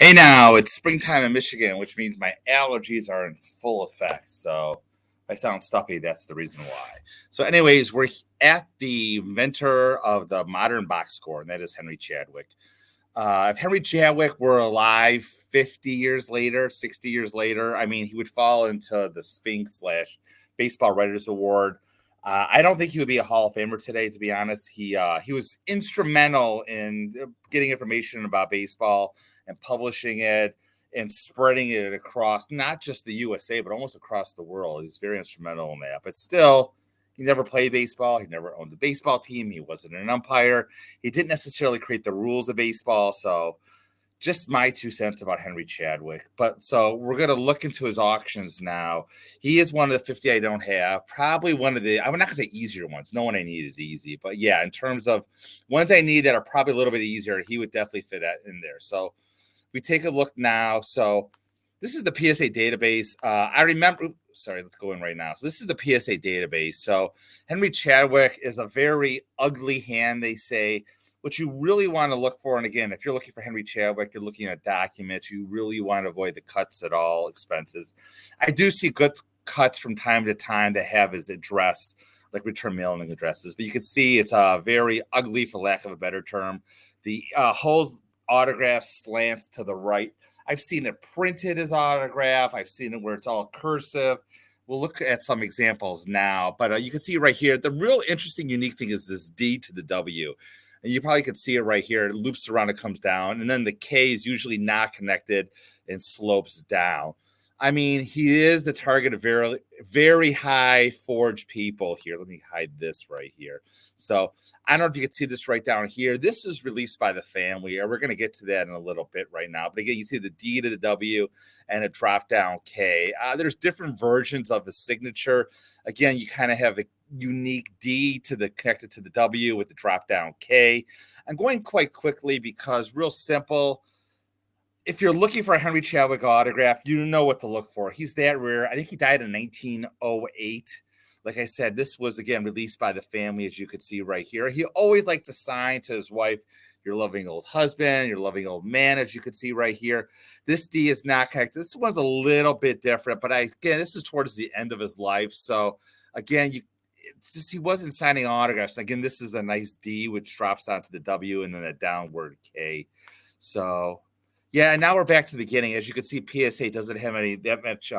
Hey now, it's springtime in Michigan, which means my allergies are in full effect. So if I sound stuffy, that's the reason why. So, anyways, we're at the inventor of the modern box score, and that is Henry Chadwick. If Henry Chadwick were alive 50 years later, 60 years later, I mean, he would fall into the Sphinx slash Baseball Writers Award. I don't think he would be a Hall of Famer today, to be honest. He was instrumental in getting information about baseball and publishing it and spreading it across not just the USA, but almost across the world. He's very instrumental in that. But still, he never played baseball. He never owned a baseball team. He wasn't an umpire. He didn't necessarily create the rules of baseball. So just my 2 cents about Henry Chadwick. But so we're going to look into his auctions now. He is one of the 50 I don't have. Probably one of the, I'm not going to say easier ones. No one I need is easy. But yeah, in terms of ones I need that are probably a little bit easier, he would definitely fit in there. So we take a look now. So this is the PSA database. I remember, sorry, let's go in right now. So this is the PSA database. So Henry Chadwick is a very ugly hand, they say. What you really want to look for, and again, if you're looking for Henry Chadwick, you're looking at documents, you really want to avoid the cuts at all expenses. I do see good cuts from time to time that have his address, like return mailing addresses, but you can see it's very ugly, for lack of a better term. The whole autograph slants to the right. I've seen it printed as autograph. I've seen it where it's all cursive. We'll look at some examples now, but you can see right here, the real interesting, unique thing is this D to the W. And you probably could see it right here. It loops around, it comes down. And then the K is usually not connected and slopes down. I mean, he is the target of very, very high forged people here. Let me hide this right here. So I don't know if you can see this right down here. This is released by the family. We're going to get to that in a little bit right now. But again, you see the D to the W and a drop down K. There's different versions of the signature. Again, you kind of have a unique D to the connected to the W with the drop down K. I'm going quite quickly because real simple. If you're looking for a Henry Chadwick autograph, you know what to look for. He's that rare. I think he died in 1908. Like I said, this was, again, released by the family, as you could see right here. He always liked to sign to his wife, your loving old husband, your loving old man, as you could see right here. This D is not connected. This one's a little bit different, but again, this is towards the end of his life. So, again, it's just he wasn't signing autographs. Again, this is the nice D, which drops down to the W and then a downward K. So, yeah, and now we're back to the beginning. As you can see, PSA doesn't have that much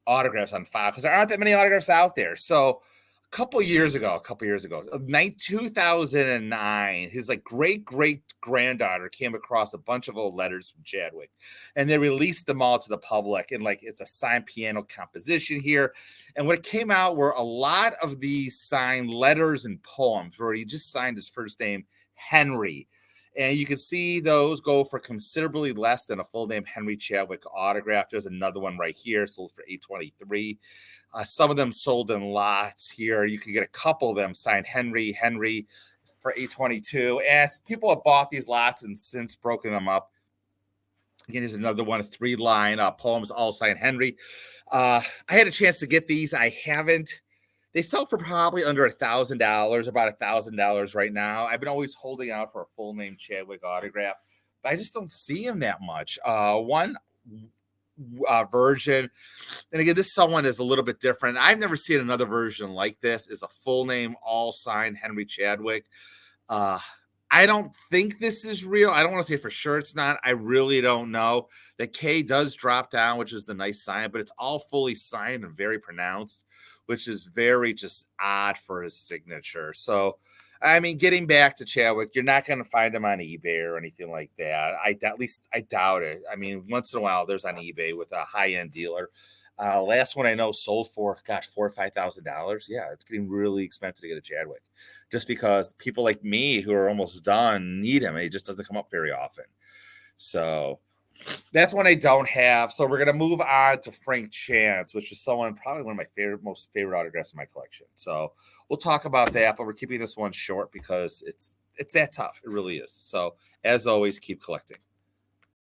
autographs on file because there aren't that many autographs out there. So a couple years ago, 2009, his great-great-granddaughter came across a bunch of old letters from Chadwick, and they released them all to the public. And it's a signed piano composition here. And what came out were a lot of these signed letters and poems where he just signed his first name, Henry. And you can see those go for considerably less than a full name Henry Chadwick autograph. There's another one right here, sold for $823. Some of them sold in lots here. You can get a couple of them signed Henry for $822. As people have bought these lots and since broken them up. Again, here's another one, a 3-line poems, all signed Henry. I had a chance to get these. I haven't. They sell for probably under $1,000, about $1,000 right now. I've been always holding out for a full name Chadwick autograph, but I just don't see him that much. One version, and again, this someone is a little bit different. I've never seen another version like this. Is a full name, all signed Henry Chadwick. I don't think this is real. I don't want to say for sure it's not. I really don't know. The K does drop down, which is the nice sign, but it's all fully signed and very pronounced, which is very just odd for his signature. So, I mean, getting back to Chadwick, you're not going to find him on eBay or anything like that. At least I doubt it. I mean, once in a while, there's on eBay with a high-end dealer. Last one I know sold for, $4,000 or $5,000. Yeah, it's getting really expensive to get a Chadwick just because people like me who are almost done need him. He just doesn't come up very often. So that's one I don't have. So we're going to move on to Frank Chance, which is probably one of my most favorite autographs in my collection. So we'll talk about that, but we're keeping this one short because it's that tough. It really is. So as always, keep collecting.